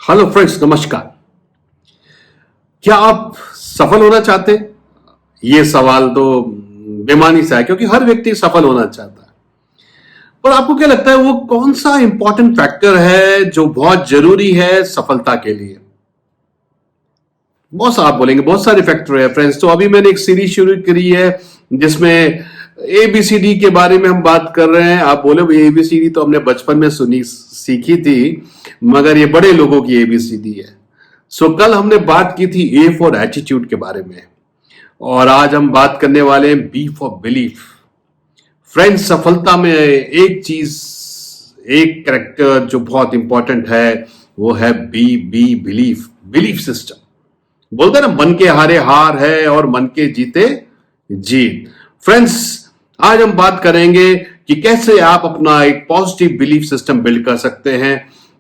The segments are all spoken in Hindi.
हेलो फ्रेंड्स, नमस्कार। क्या आप सफल होना चाहते हैं? ये सवाल तो बेमानी सा है क्योंकि हर व्यक्ति सफल होना चाहता है। पर आपको क्या लगता है वो कौन सा इंपॉर्टेंट फैक्टर है जो बहुत जरूरी है सफलता के लिए? बहुत आप बोलेंगे बहुत सारे फैक्टर है फ्रेंड्स। तो अभी मैंने एक सीरीज शुरू करी है जिसमें एबीसीडी के बारे में हम बात कर रहे हैं। आप बोले भाई एबीसीडी तो हमने बचपन में सुनी सीखी थी, मगर ये बड़े लोगों की एबीसीडी है। सो कल हमने बात की थी ए फॉर एटीट्यूड के बारे में, और आज हम बात करने वाले हैं बी फॉर बिलीफ। फ्रेंड्स, सफलता में एक चीज, एक कैरेक्टर जो बहुत इंपॉर्टेंट है वो है बिलीफ, बिलीफ सिस्टम। बोलते हैं ना, मन के हारे हार है और मन के जीते जीत। फ्रेंड्स, आज हम बात करेंगे कि कैसे आप अपना एक पॉजिटिव बिलीफ सिस्टम बिल्ड कर सकते हैं,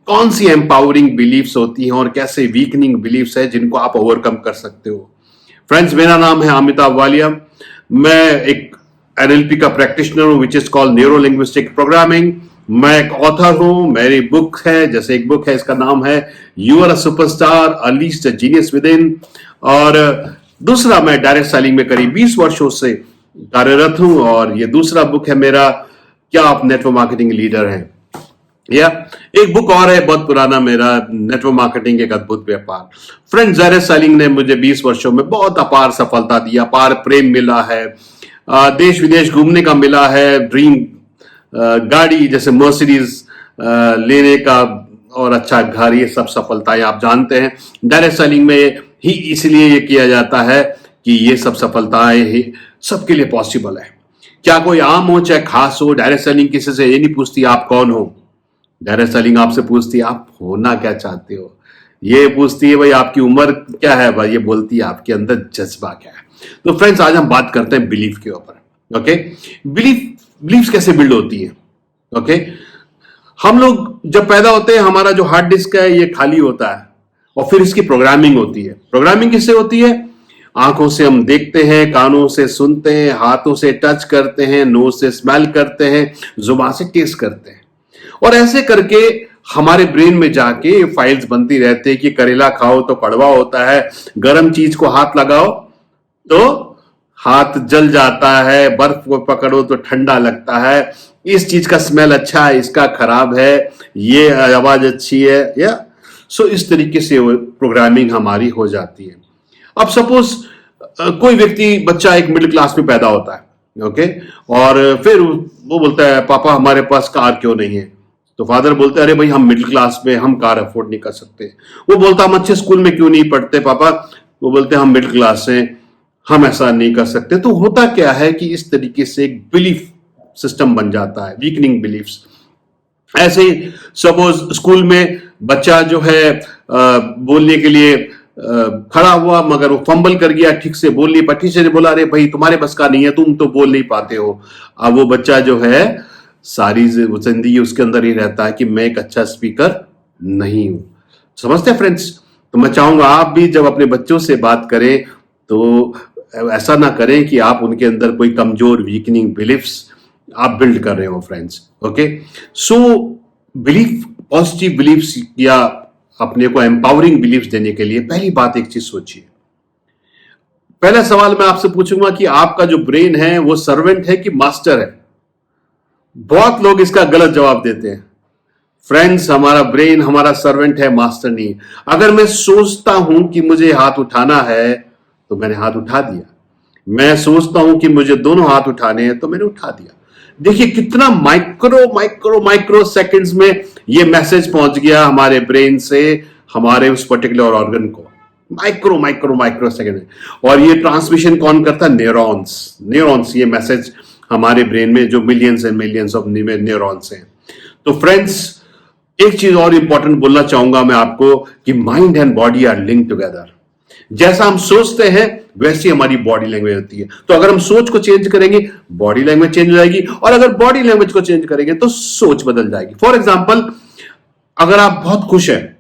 कौन सी एम्पावरिंग बिलीफ्स होती हैं और कैसे वीकनिंग बिलीफ्स है जिनको आप ओवरकम कर सकते हो। फ्रेंड्स, मेरा नाम है अमिताभ वालिया। मैं एक एनएलपी का प्रैक्टिशनर हूं, which is called neuro linguistic programming. मैं एक ऑथर हूं। मेरी बुक है, जैसे एक बुक है, इसका नाम है you are a superstar, unleash the genius within. और दूसरा, मैं डायरेक्ट सेलिंग में करीब 20 वर्षों से कार्यरत हूं, और ये दूसरा बुक है मेरा, क्या आप नेटवर्क मार्केटिंग लीडर हैं। या एक बुक और है बहुत पुराना मेरा, नेटवर्क मार्केटिंग एक अद्भुत व्यापार। फ्रेंड्स, डायरेक्ट सेलिंग ने मुझे 20 वर्षों में बहुत अपार सफलता दी, अपार प्रेम मिला है, देश विदेश घूमने का मिला है, ड्रीम गाड़ी जैसे मर्सिडीज लेने का, और अच्छा घर, ये सब सफलताएं आप जानते हैं। डायरेक्ट सेलिंग में ही इसलिए ये किया जाता है कि ये सब सफलताएं ही सबके लिए पॉसिबल है। क्या कोई आम हो चाहे खास हो, डायरेक्ट सेलिंग किसी से ये नहीं पूछती आप कौन हो। डायरेक्ट सेलिंग आपसे पूछती है आप होना क्या चाहते हो। ये पूछती है भाई आपकी उम्र क्या है, भाई ये बोलती है आपके अंदर जज्बा क्या है। तो फ्रेंड्स, आज हम बात करते हैं बिलीफ के ऊपर। ओके, बिलीफ कैसे बिल्ड होती है। ओके, हम लोग जब पैदा होते हैं हमारा जो हार्ड डिस्क है ये खाली होता है, और फिर इसकी प्रोग्रामिंग होती है। प्रोग्रामिंग किससे होती है? आंखों से हम देखते हैं, कानों से सुनते हैं, हाथों से टच करते हैं, नोज से स्मेल करते हैं, जुबान से टेस्ट करते हैं, और ऐसे करके हमारे ब्रेन में जाके फाइल्स बनती रहती है कि करेला खाओ तो कड़वा होता है, गर्म चीज को हाथ लगाओ तो हाथ जल जाता है, बर्फ को पकड़ो तो ठंडा लगता है, इस चीज का स्मेल अच्छा है, इसका खराब है, ये आवाज अच्छी है। या सो इस तरीके से प्रोग्रामिंग हमारी हो जाती है। अब सपोज कोई व्यक्ति, बच्चा एक मिडिल क्लास में पैदा होता है, ओके, और फिर वो बोलता है पापा हमारे पास कार क्यों नहीं है। तो फादर बोलते हैं अरे भाई हम मिडिल क्लास में, हम कार अफोर्ड नहीं कर सकते। वो बोलता हम अच्छे स्कूल में क्यों नहीं पढ़ते पापा। वो बोलते हम मिडिल क्लास हैं, हम ऐसा नहीं कर सकते। तो होता क्या है कि इस तरीके से एक बिलीफ सिस्टम बन जाता है, वीकनिंग बिलीफ्स। ऐसे ही सपोज स्कूल में बच्चा जो है बोलने के लिए खड़ा हुआ, मगर वो फंबल कर गया, ठीक से बोल नहीं पाया। टीचर ने बोला अरे भाई तुम्हारे बस का नहीं है, तुम तो बोल नहीं पाते हो। अब वो बच्चा जो है सारी जिंदगी उसके अंदर ही रहता है कि मैं एक अच्छा स्पीकर नहीं हूं। समझते हैं फ्रेंड्स? तो मैं चाहूंगा आप भी जब अपने बच्चों से बात करें तो ऐसा ना करें कि आप उनके अंदर कोई कमजोर वीकनिंग बिलीफ्स आप बिल्ड कर रहे हो friends. Okay, so belief, positive beliefs या अपने को एम्पावरिंग बिलीफ्स देने के लिए पहली बात एक चीज सोचिए। पहला सवाल मैं आपसे पूछूंगा कि आपका जो ब्रेन है वो सर्वेंट है कि मास्टर है। बहुत लोग इसका गलत जवाब देते हैं। फ्रेंड्स, हमारा ब्रेन हमारा सर्वेंट है, मास्टर नहीं। अगर मैं सोचता हूं कि मुझे हाथ उठाना है तो मैंने हाथ उठा दिया। मैं सोचता हूं कि मुझे दोनों हाथ उठाने हैं तो मैंने उठा दिया। देखिए कितना माइक्रो सेकंड्स में ये मैसेज पहुंच गया हमारे ब्रेन से हमारे उस पर्टिकुलर ऑर्गन को। माइक्रो सेकंड में। और ये ट्रांसमिशन कौन करता है? न्यूरॉन्स ये मैसेज हमारे ब्रेन में, जो millions and millions of neurons हैं। तो फ्रेंड्स, एक चीज और इंपॉर्टेंट बोलना चाहूंगा मैं आपको कि mind and body are link together. जैसा हम सोचते हैं वैसी हमारी बॉडी लैंग्वेज होती है। तो अगर हम सोच को चेंज करेंगे बॉडी लैंग्वेज चेंज हो जाएगी, और अगर बॉडी लैंग्वेज को चेंज करेंगे तो सोच बदल जाएगी। फॉर एग्जाम्पल, अगर आप बहुत खुश हैं,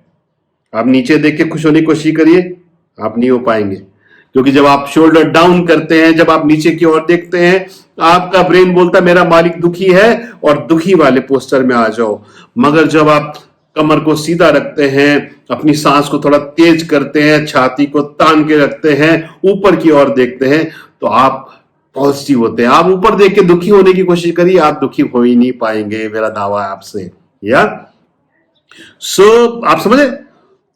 आप नीचे देख के खुश होने की कोशिश करिए, आप नहीं हो पाएंगे। क्योंकि जब आप शोल्डर डाउन करते हैं, जब आप नीचे की ओर देखते हैं, आपका ब्रेन बोलता है मेरा मालिक दुखी है और दुखी वाले पोस्टर में आ जाओ। मगर जब आप कमर को सीधा रखते हैं, अपनी सांस को थोड़ा तेज करते हैं, छाती को तान के रखते हैं, ऊपर की ओर देखते हैं, तो आप पॉजिटिव होते हैं। आप ऊपर देख के दुखी होने की कोशिश करिए, आप दुखी हो ही नहीं पाएंगे, मेरा दावा है आपसे। या आप समझे?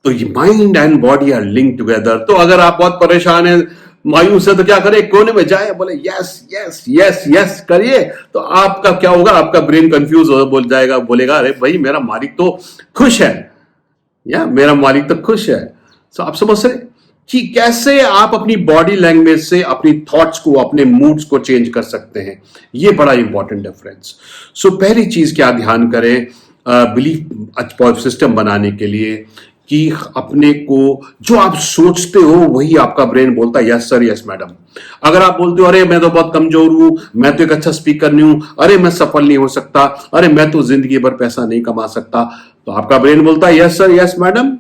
तो ये mind and body are link together. तो अगर आप बहुत परेशान हैं, मायूस है, तो क्या करें? कोने में जाए, बोले यस यस यस यस करिए, तो आपका क्या होगा? आपका ब्रेन कंफ्यूज हो बोल जाएगा, बोलेगा अरे भाई मेरा मालिक तो खुश है, या मेरा मालिक तो खुश है। तो आप समझ रहे कि कैसे आप अपनी बॉडी लैंग्वेज से अपनी थॉट्स को, अपने मूड्स को चेंज कर सकते हैं। ये बड़ा इंपॉर्टेंट है फ्रेंड्स। सो पहली चीज क्या ध्यान करें बिलीफ सिस्टम बनाने के लिए, कि अपने को जो आप सोचते हो वही आपका ब्रेन बोलता है यस सर यस मैडम। अगर आप बोलते हो अरे मैं तो बहुत कमजोर हूं, मैं तो एक अच्छा स्पीकर नहीं हूं, अरे मैं सफल नहीं हो सकता, अरे मैं तो जिंदगी भर पैसा नहीं कमा सकता, तो आपका ब्रेन बोलता है यस सर यस मैडम।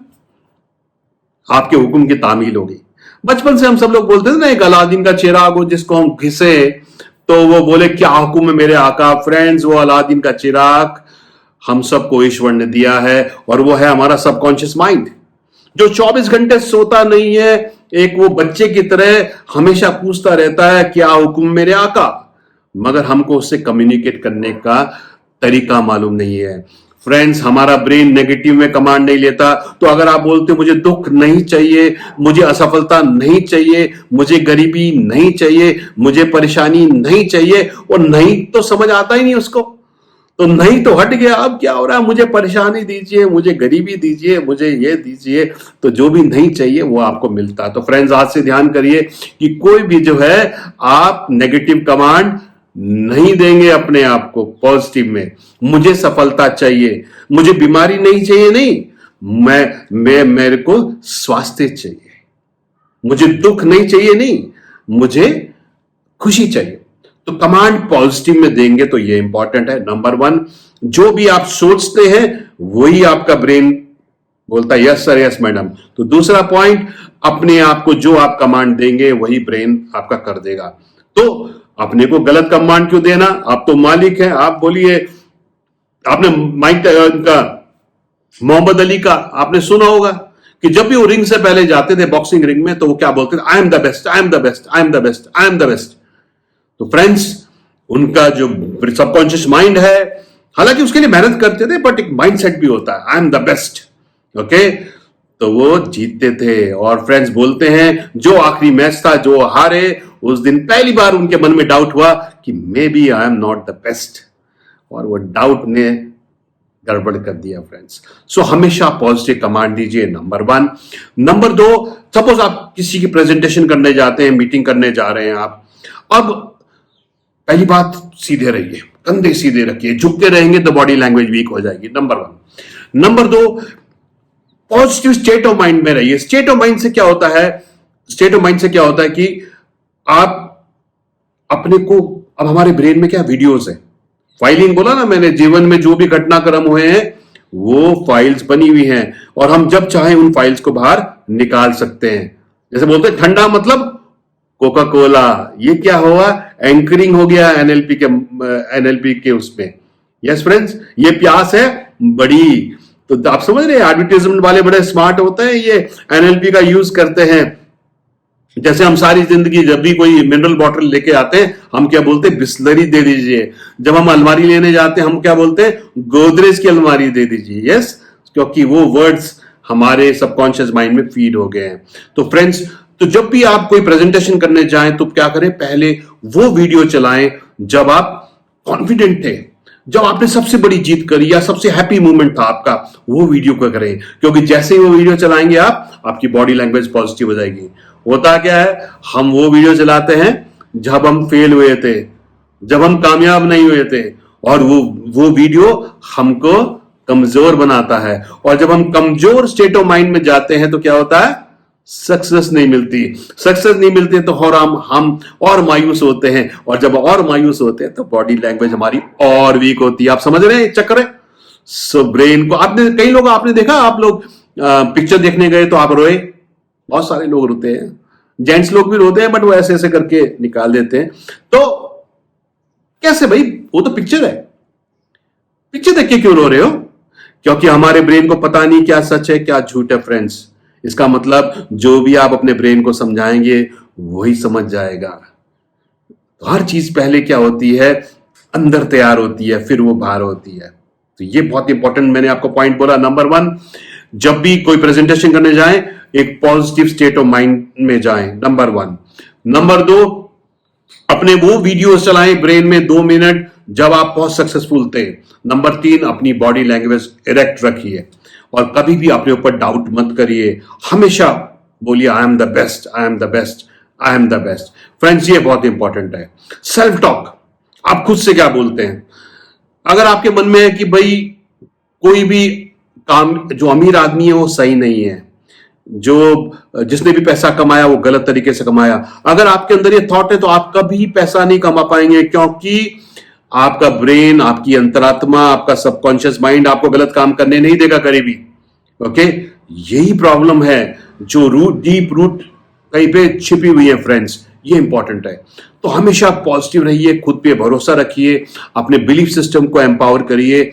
आपके हुक्म की तामील होगी। बचपन से हम सब लोग बोलते थे ना, एक अलादीन का चिराग हो जिसको हम घिसे तो वो बोले क्या हुक्म है मेरे आका। फ्रेंड्स, वो अलादीन का चिराग हम सबको ईश्वर ने दिया है, और वो है हमारा सबकॉन्शियस माइंड, जो 24 घंटे सोता नहीं है। एक वो बच्चे की तरह हमेशा पूछता रहता है क्या हुक्म मेरे आका, मगर हमको उससे कम्युनिकेट करने का तरीका मालूम नहीं है। फ्रेंड्स, हमारा ब्रेन नेगेटिव में कमांड नहीं लेता। तो अगर आप बोलते हो मुझे दुख नहीं चाहिए, मुझे असफलता नहीं चाहिए, मुझे गरीबी नहीं चाहिए, मुझे परेशानी नहीं चाहिए, और नहीं तो समझ आता ही नहीं उसको, तो नहीं तो हट गया। अब क्या हो रहा है? मुझे परेशानी दीजिए, मुझे गरीबी दीजिए, मुझे ये दीजिए, तो जो भी नहीं चाहिए वो आपको मिलता है। तो फ्रेंड्स, आज से ध्यान करिए कि कोई भी जो है आप नेगेटिव कमांड नहीं देंगे अपने आप को पॉजिटिव में। मुझे सफलता चाहिए, मुझे बीमारी नहीं चाहिए, नहीं, मैं मेरे को स्वास्थ्य चाहिए, मुझे दुख नहीं चाहिए, नहीं, मुझे खुशी चाहिए। तो कमांड पॉजिटिव में देंगे तो ये इंपॉर्टेंट है। नंबर 1, जो भी आप सोचते हैं वही आपका ब्रेन बोलता है यस सर यस मैडम। तो दूसरा पॉइंट, अपने आप को जो आप कमांड देंगे वही ब्रेन आपका कर देगा। तो अपने को गलत कमांड क्यों देना? आप तो मालिक हैं। आप बोलिए, आपने माइक का मोहम्मद अली का आपने सुना होगा कि जब भी वो रिंग से पहले जाते थे बॉक्सिंग रिंग में, तो वो क्या बोलते थे? I am the best, I am the best, I am the best, I am the best. तो फ्रेंड्स, उनका जो सबकॉन्शियस माइंड है, हालांकि उसके लिए मेहनत करते थे, बट एक माइंडसेट भी होता है, I am the best. Okay, तो वो जीतते थे। और फ्रेंड्स बोलते हैं जो आखिरी मैच था, जो हारे, उस दिन पहली बार उनके मन में डाउट हुआ कि maybe I am not the best, और वो डाउट ने गड़बड़ कर दिया फ्रेंड्स। सो हमेशा पॉजिटिव कमांड दीजिए, नंबर 1। नंबर 2, सपोज आप किसी की प्रेजेंटेशन करने जाते हैं, मीटिंग करने जा रहे हैं आप। अब पहली बात, सीधे रहिए, कंधे सीधे रखिए। झुकते रहेंगे तो बॉडी लैंग्वेज वीक हो जाएगी, number 1। Number 2, positive state of mind में रहिए। स्टेट ऑफ माइंड से क्या होता है? स्टेट ऑफ माइंड से क्या होता है कि आप अपने को, अब हमारे ब्रेन में क्या वीडियोस है, फाइलिंग बोला ना मैंने, जीवन में जो भी घटनाक्रम हुए हैं वो फाइल्स बनी हुई हैं, और हम जब चाहें उन फाइल्स को बाहर निकाल सकते हैं। जैसे बोलते हैं ठंडा मतलब कोका कोला, ये क्या हुआ? एंकरिंग हो गया एनएलपी के उसमें। यस फ्रेंड्स, ये प्यास है बड़ी। तो आप समझ रहे हैं, एडवर्टाइजमेंट वाले बड़े स्मार्ट होते हैं, ये एनएलपी का यूज करते हैं। जैसे हम सारी जिंदगी जब भी कोई मिनरल बॉटल लेके आते हैं, हम क्या बोलते हैं? बिस्लरी दे दीजिए। जब हम अलमारी लेने जाते हैं, हम क्या बोलते हैं? गोदरेज की अलमारी दे दीजिए। यस, क्योंकि वो वर्ड्स हमारे सबकॉन्शियस माइंड में फीड हो गए हैं। तो फ्रेंड्स, तो जब भी आप कोई प्रेजेंटेशन करने जाएं तो क्या करें? पहले वो वीडियो चलाएं जब आप कॉन्फिडेंट थे, जब आपने सबसे बड़ी जीत करी या सबसे हैप्पी मोमेंट था आपका, वो वीडियो को करें। क्योंकि जैसे ही वो वीडियो चलाएंगे आप, आपकी बॉडी लैंग्वेज पॉजिटिव हो जाएगी। होता क्या है, हम वो वीडियो चलाते हैं जब हम फेल हुए थे, जब हम कामयाब नहीं हुए थे, और वो वीडियो हमको कमजोर बनाता है। और जब हम कमजोर स्टेट ऑफ माइंड में जाते हैं तो क्या होता है? सक्सेस नहीं मिलती। सक्सेस नहीं मिलती तो हम और मायूस होते हैं, और जब और मायूस होते हैं तो बॉडी लैंग्वेज हमारी और वीक होती है। आप समझ रहे हैं चक्कर है? सो ब्रेन को आपने, कई लोग आपने देखा, आप लोग पिक्चर देखने गए तो आप रोए, बहुत सारे लोग रोते हैं, जेंट्स लोग भी रोते हैं, बट वो ऐसे ऐसे करके निकाल देते हैं। तो कैसे भाई? वो तो पिक्चर है, पिक्चर देख के क्यों रो रहे हो? क्योंकि हमारे ब्रेन को पता नहीं क्या सच है क्या झूठ है फ्रेंड्स। इसका मतलब जो भी आप अपने ब्रेन को समझाएंगे वही समझ जाएगा। तो हर चीज पहले क्या होती है, अंदर तैयार होती है, फिर वो बाहर होती है। तो ये बहुत इंपॉर्टेंट मैंने आपको पॉइंट बोला। नंबर 1, जब भी कोई प्रेजेंटेशन करने जाएं एक पॉजिटिव स्टेट ऑफ माइंड में जाएं, नंबर 1। नंबर 2, अपने वो वीडियोस चलाएं ब्रेन में 2 मिनट जब आप बहुत सक्सेसफुल थे। नंबर 3, अपनी बॉडी लैंग्वेज इरेक्ट रखिए और कभी भी अपने ऊपर डाउट मत करिए। हमेशा बोलिए I am the best, I am the best, I am the best. Friends, ये बहुत इंपॉर्टेंट है। सेल्फ टॉक, आप खुद से क्या बोलते हैं। अगर आपके मन में है कि भाई कोई भी काम, जो अमीर आदमी है वो सही नहीं है, जो जिसने भी पैसा कमाया वो गलत तरीके से कमाया, अगर आपके अंदर ये थॉट है तो आप कभी पैसा नहीं कमा पाएंगे, क्योंकि आपका ब्रेन, आपकी अंतरात्मा, आपका सबकॉन्शियस माइंड आपको गलत काम करने नहीं देगा करीबी। ओके, यही प्रॉब्लम है जो डीप रूट कहीं पे छिपी हुई है फ्रेंड्स, ये इंपॉर्टेंट है। तो हमेशा पॉजिटिव रहिए, खुद पे भरोसा रखिए, अपने बिलीफ सिस्टम को एम्पावर करिए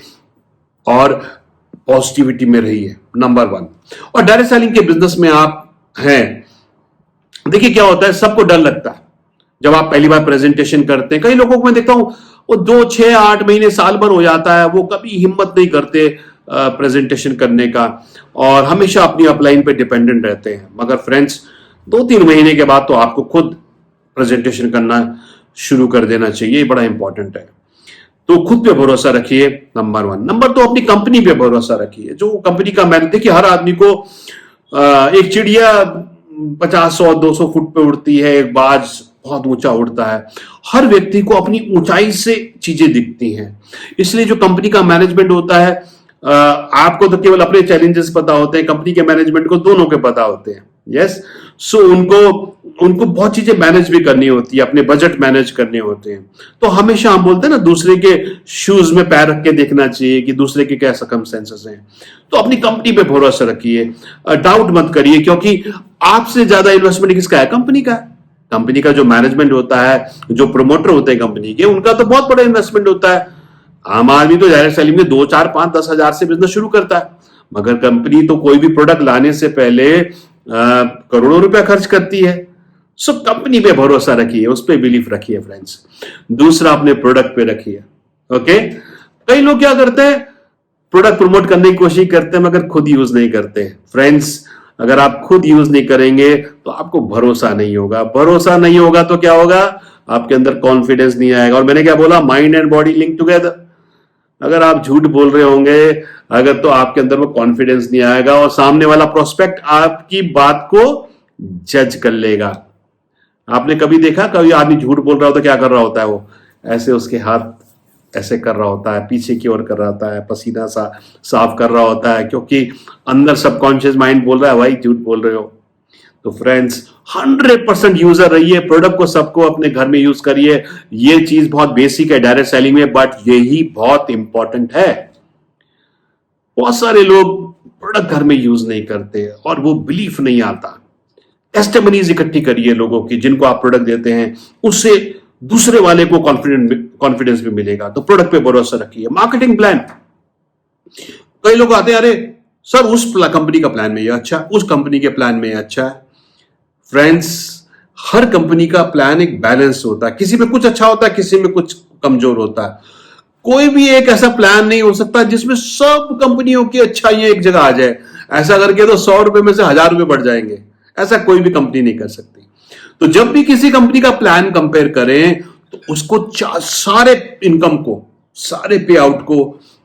और पॉजिटिविटी में रहिए, नंबर 1। और डायरेक्ट सेलिंग के बिजनेस में आप हैं, देखिए क्या होता है, सबको डर लगता है जब आप पहली बार प्रेजेंटेशन करते हैं। कई लोगों को मैं देखता हूं वो 2, 6, 8 महीने, साल भर हो जाता है, वो कभी हिम्मत नहीं करते प्रेजेंटेशन करने का और हमेशा अपनी अपलाइन पे डिपेंडेंट रहते हैं। मगर फ्रेंड्स, 2-3 महीने के बाद तो आपको खुद प्रेजेंटेशन करना शुरू कर देना चाहिए, ये बड़ा इंपॉर्टेंट है। तो खुद पे भरोसा रखिए, नंबर 1। नंबर 2, अपनी कंपनी पे भरोसा रखिए। जो कंपनी का मैनेजर, देखिए हर आदमी को एक चिड़िया 50, 100, 200 फुट पे उड़ती है, एक बाज बहुत ऊंचा उड़ता है। हर व्यक्ति को अपनी ऊंचाई से चीजें दिखती हैं। इसलिए जो कंपनी का मैनेजमेंट होता है, आपको तो केवल अपने चैलेंजेस पता होते हैं, कंपनी के मैनेजमेंट को दोनों के पता होते हैं। यस, सो उनको बहुत चीजें मैनेज भी करनी होती है, अपने बजट मैनेज करने होते हैं। तो हमेशा हम बोलते हैं ना, दूसरे के शूज में पैर रख के देखना चाहिए कि दूसरे के क्या सर्कमस्टेंसेस हैं। तो अपनी कंपनी पे भरोसा रखिए, डाउट मत करिए, क्योंकि आपसे ज्यादा इन्वेस्टमेंट किसका है, कंपनी का है। कंपनी का जो मैनेजमेंट होता है, जो प्रोमोटर होते हैं कंपनी के, उनका तो बहुत बड़ा इन्वेस्टमेंट होता है। आम आदमी तो डायरेक्ट सेलिंग में 2, 4, 5, 10 हजार से बिजनेस शुरू करता है, मगर कंपनी तो कोई भी प्रोडक्ट लाने से पहले करोड़ों रुपया खर्च करती है। सो कंपनी पे भरोसा रखिए, उस पर बिलीफ रखिए फ्रेंड्स। दूसरा, अपने प्रोडक्ट पे रखिए। ओके, कई लोग क्या करते हैं, प्रोडक्ट प्रमोट करने की कोशिश करते हैं मगर खुद यूज नहीं करते। फ्रेंड्स, अगर आप खुद यूज नहीं करेंगे तो आपको भरोसा नहीं होगा। भरोसा नहीं होगा तो क्या होगा, आपके अंदर कॉन्फिडेंस नहीं आएगा। और मैंने क्या बोला, mind and body link together. अगर आप झूठ बोल रहे होंगे अगर, तो आपके अंदर वो कॉन्फिडेंस नहीं आएगा और सामने वाला प्रोस्पेक्ट आपकी बात को जज कर लेगा। आपने कभी देखा, कभी आदमी झूठ बोल रहा होता है, क्या कर रहा होता है, वो ऐसे उसके हाथ ऐसे कर रहा होता है, पीछे की ओर कर रहा होता है, पसीना सा साफ कर रहा होता है, क्योंकि अंदर सबकॉन्शियस माइंड बोल रहा है भाई झूठ बोल रहे हो। तो फ्रेंड्स, 100% यूजर रहिए, प्रोडक्ट को सबको अपने घर में यूज करिए। ये चीज बहुत बेसिक है डायरेक्ट सेलिंग में, बट यही बहुत इंपॉर्टेंट है। बहुत सारे लोग प्रोडक्ट घर में यूज नहीं करते और वो बिलीफ नहीं आता। टेस्टिमनीज इकट्ठी करिए लोगों की, जिनको आप प्रोडक्ट देते हैं, उससे दूसरे वाले को कॉन्फिडेंस भी मिलेगा। तो प्रोडक्ट पे भरोसा रखिए। मार्केटिंग प्लान, कई लोग आते हैं, अरे सर उस कंपनी का प्लान में ये अच्छा, उस कंपनी के प्लान में ये अच्छा है। फ्रेंड्स, हर कंपनी का प्लान एक बैलेंस होता है, किसी में कुछ अच्छा होता है, किसी में कुछ कमजोर होता है। कोई भी एक ऐसा प्लान नहीं हो सकता जिसमें सब कंपनियों की अच्छाइयां एक जगह आ जाए। ऐसा करके तो 100 रुपए में से 1000 रुपए बढ़ जाएंगे। ऐसा कोई भी कंपनी नहीं कर सकती। तो जब भी किसी कंपनी का प्लान कंपेयर करें तो उसको सारे इनकम को, सारे पे आउट को,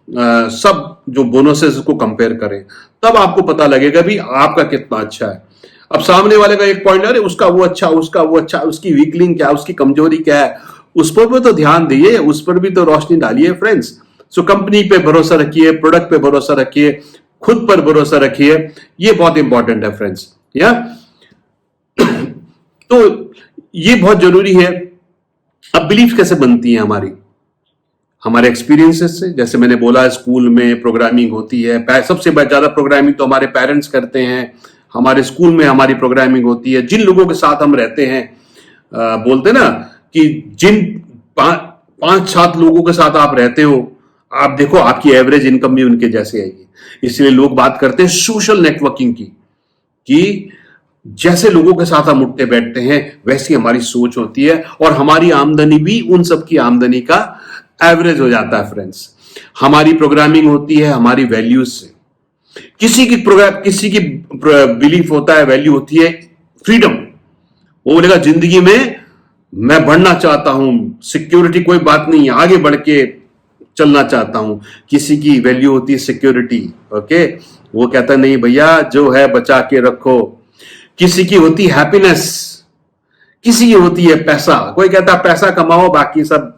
सब जो बोनसेस को कंपेयर करें, तब आपको पता लगेगा भी आपका कितना अच्छा है। अब सामने वाले का एक पॉइंट, अरे उसका वो अच्छा, उसका वो अच्छा, उसकी वीक लिंक क्या, उसकी कमजोरी क्या है, उस पर भी तो ध्यान दिए, उस पर भी तो रोशनी डालिए फ्रेंड्स। सो कंपनी पे भरोसा रखिए, प्रोडक्ट पे भरोसा रखिए, खुद पर भरोसा रखिए, ये बहुत इंपॉर्टेंट है फ्रेंड्स। या तो ये बहुत जरूरी है। अब बिलीफ कैसे बनती है हमारे एक्सपीरियंसेस से। जैसे मैंने बोला, स्कूल में प्रोग्रामिंग होती है, सबसे ज्यादा प्रोग्रामिंग तो हमारे पेरेंट्स करते हैं, हमारे स्कूल में हमारी प्रोग्रामिंग होती है। जिन लोगों के साथ हम रहते हैं, बोलते ना कि जिन 5-7 लोगों के साथ आप रहते हो, आप देखो आपकी एवरेज इनकम भी उनके जैसे आएगी। इसलिए लोग बात करते हैं सोशल नेटवर्किंग की, कि जैसे लोगों के साथ हम उठते बैठते हैं वैसी हमारी सोच होती है, और हमारी आमदनी भी उन सबकी आमदनी का एवरेज हो जाता है फ्रेंड्स। हमारी प्रोग्रामिंग होती है हमारी वैल्यूज से। किसी की बिलीफ होता है, वैल्यू होती है फ्रीडम। वो बोलेगा जिंदगी में मैं बढ़ना चाहता हूं, सिक्योरिटी कोई बात नहीं, आगे बढ़ के चलना चाहता हूं। किसी की वैल्यू होती है सिक्योरिटी, ओके, वो कहता नहीं भैया जो है बचा के रखो। किसी की होती है हैप्पीनेस, किसी की होती है पैसा। कोई कहता है पैसा कमाओ बाकी सब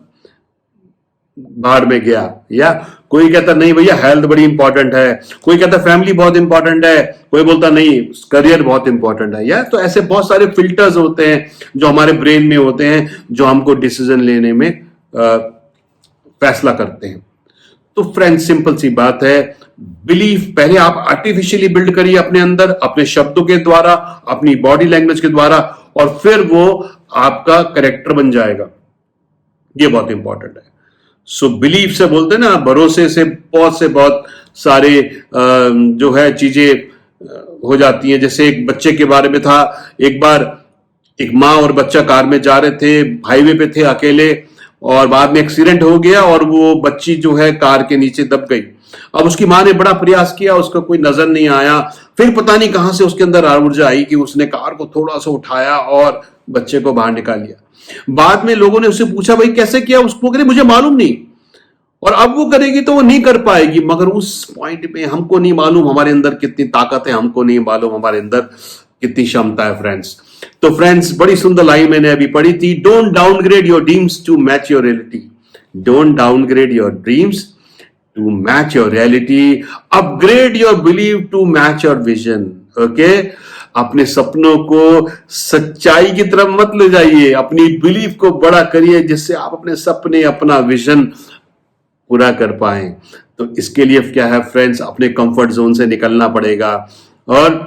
बाहर में गया, या कोई कहता नहीं भैया हेल्थ बड़ी इंपॉर्टेंट है, कोई कहता फैमिली बहुत इंपॉर्टेंट है, कोई बोलता नहीं करियर बहुत इंपॉर्टेंट है। या तो ऐसे बहुत सारे फिल्टर्स होते हैं जो हमारे ब्रेन में होते हैं, जो हमको डिसीजन लेने में फैसला करते हैं। तो फ्रेंड्स सिंपल सी बात है, बिलीफ पहले आप आर्टिफिशियली बिल्ड करिए अपने अंदर, अपने शब्दों के द्वारा, अपनी बॉडी लैंग्वेज के द्वारा, और फिर वो आपका कैरेक्टर बन जाएगा। ये बहुत इंपॉर्टेंट है। सो बिलीफ से बोलते हैं ना, भरोसे से बहुत सारे जो है चीजें हो जाती हैं। जैसे एक बच्चे के बारे में था, एक बार एक माँ और बच्चा कार में जा रहे थे, हाईवे पे थे अकेले, और बाद में एक्सीडेंट हो गया और वो बच्ची जो है कार के नीचे दब गई। अब उसकी माँ ने बड़ा प्रयास किया, उसका कोई नजर नहीं आया। फिर पता नहीं कहां से उसके अंदर ऊर्जा आई कि उसने कार को थोड़ा सा उठाया और बच्चे को बाहर निकाल लिया। बाद में लोगों ने उससे पूछा भाई कैसे किया, उसको कहे मुझे मालूम नहीं। और अब वो करेगी तो वो नहीं कर पाएगी, मगर उस पॉइंट पे हमको नहीं मालूम हमारे अंदर कितनी ताकत है, हमको नहीं मालूम हमारे अंदर कितनी क्षमता है फ्रेंड्स। तो फ्रेंड्स बड़ी सुंदर लाइन मैंने अभी पढ़ी थी, don't downgrade your dreams to match your reality. Don't downgrade your dreams to match your reality, upgrade your believe to match your vision. Okay, अपने सपनों को सच्चाई की तरफ मत ले जाइए, अपनी बिलीफ को बड़ा करिए जिससे आप अपने सपने, अपना विजन पूरा कर पाए। तो इसके लिए क्या है फ्रेंड्स, अपने कंफर्ट जोन से निकलना पड़ेगा और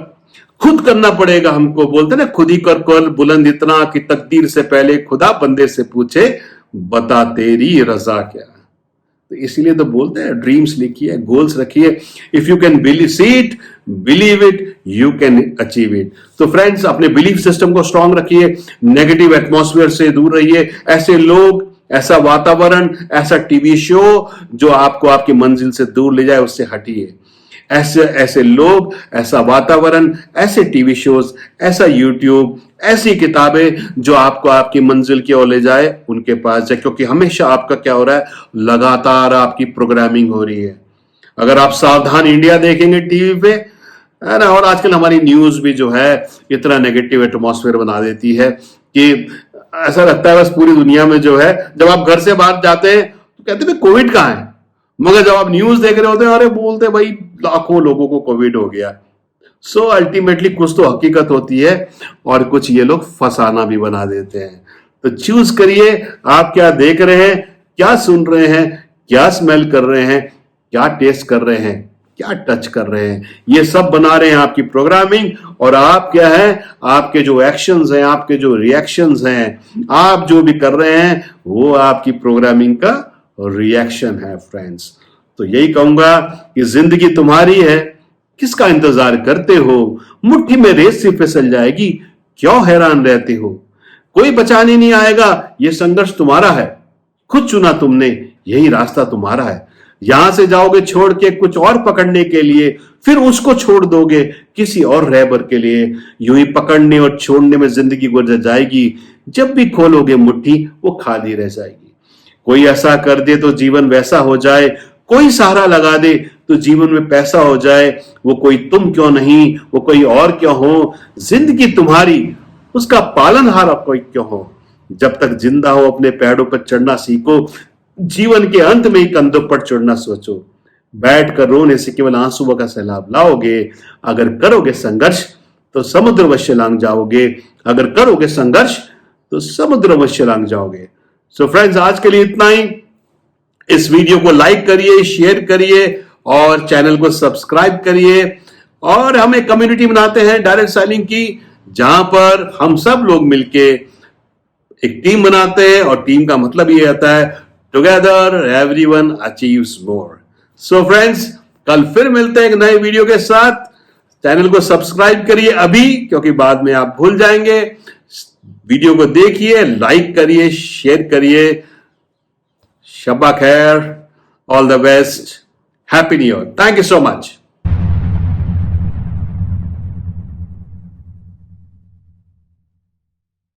खुद करना पड़ेगा। हमको बोलते ना, खुद ही कर कल बुलंद इतना कि तकदीर से पहले खुदा बंदे से पूछे बता तेरी रजा क्या। तो इसलिए तो बोलते हैं ड्रीम्स लिखिए, गोल्स रखिए। If you can believe it you can achieve it. तो फ्रेंड्स अपने बिलीफ सिस्टम को स्ट्रांग रखिए, नेगेटिव एटमॉस्फेयर से दूर रहिए। ऐसे लोग, ऐसा वातावरण, ऐसा टीवी शो जो आपको आपकी मंजिल से दूर ले जाए, उससे हटिए। ऐसे लोग, ऐसा वातावरण, ऐसे टीवी शोज, ऐसा यूट्यूब, ऐसी किताबें जो आपको आपकी मंजिल की ओर ले जाए, उनके पास जाए। क्योंकि हमेशा आपका क्या हो रहा है, लगातार आपकी प्रोग्रामिंग हो रही है। अगर आप सावधान इंडिया देखेंगे टीवी पे, है ना, और आजकल हमारी न्यूज भी जो है इतना नेगेटिव एटमॉस्फेयर बना देती है कि ऐसा लगता है बस पूरी दुनिया में जो है, जब आप घर से बाहर जाते हैं तो कहते हैं कोविड कहां है, मगर जब आप न्यूज देख रहे होते हैं अरे बोलते भाई लाखों लोगों को कोविड हो गया। सो अल्टीमेटली कुछ तो हकीकत होती है और कुछ ये लोग फसाना भी बना देते हैं। तो चूज करिए आप क्या देख रहे हैं, क्या सुन रहे हैं, क्या स्मेल कर रहे हैं, क्या टेस्ट कर रहे हैं, क्या टच कर रहे हैं। ये सब बना रहे हैं आपकी प्रोग्रामिंग। और आप क्या है, आपके जो एक्शंस हैं, आपके जो रिएक्शंस हैं, आप जो भी कर रहे हैं वो आपकी प्रोग्रामिंग का रिएक्शन है फ्रेंड्स। तो यही कहूंगा कि जिंदगी तुम्हारी है, किसका इंतजार करते हो, मुट्ठी में रेत सी फिसल जाएगी, क्यों हैरान रहते हो, कोई बचाने नहीं आएगा, ये संघर्ष तुम्हारा है, खुद चुना तुमने, यही रास्ता तुम्हारा है। यहां से जाओगे छोड़ के कुछ और पकड़ने के लिए, फिर उसको छोड़ दोगे किसी और रहबर के लिए। यूं ही पकड़ने और छोड़ने में जिंदगी गुजर जाएगी, जब भी खोलोगे मुट्ठी वो खाली रह जाएगी। कोई ऐसा कर दे तो जीवन वैसा हो जाए, कोई सहारा लगा दे तो जीवन में पैसा हो जाए। वो कोई तुम क्यों नहीं, वो कोई और क्यों हो, जिंदगी तुम्हारी, उसका पालनहार कोई क्यों हो। जब तक जिंदा हो अपने पैरों पर चढ़ना सीखो, जीवन के अंत में ही कंधों पर चढ़ना सोचो। बैठ कर रोने से केवल आंसुओं का सैलाब लाओगे, अगर करोगे संघर्ष तो समुद्र अवश्य लांग जाओगे, अगर करोगे संघर्ष तो समुद्र अवश्य लांग जाओगे। सो फ्रेंड्स आज के लिए इतना ही। इस वीडियो को लाइक करिए, शेयर करिए और चैनल को सब्सक्राइब करिए। और हम एक कम्युनिटी बनाते हैं डायरेक्ट सेलिंग की, जहां पर हम सब लोग मिलके एक टीम बनाते हैं। और टीम का मतलब ये आता है टुगेदर एवरीवन अचीव्स मोर। सो फ्रेंड्स, कल फिर मिलते हैं एक नए वीडियो के साथ। चैनल को सब्सक्राइब करिए अभी, क्योंकि बाद में आप भूल जाएंगे। वीडियो को देखिए, लाइक करिए, शेयर करिए। शब्बा खैर, all the best, happy new year, thank you so much.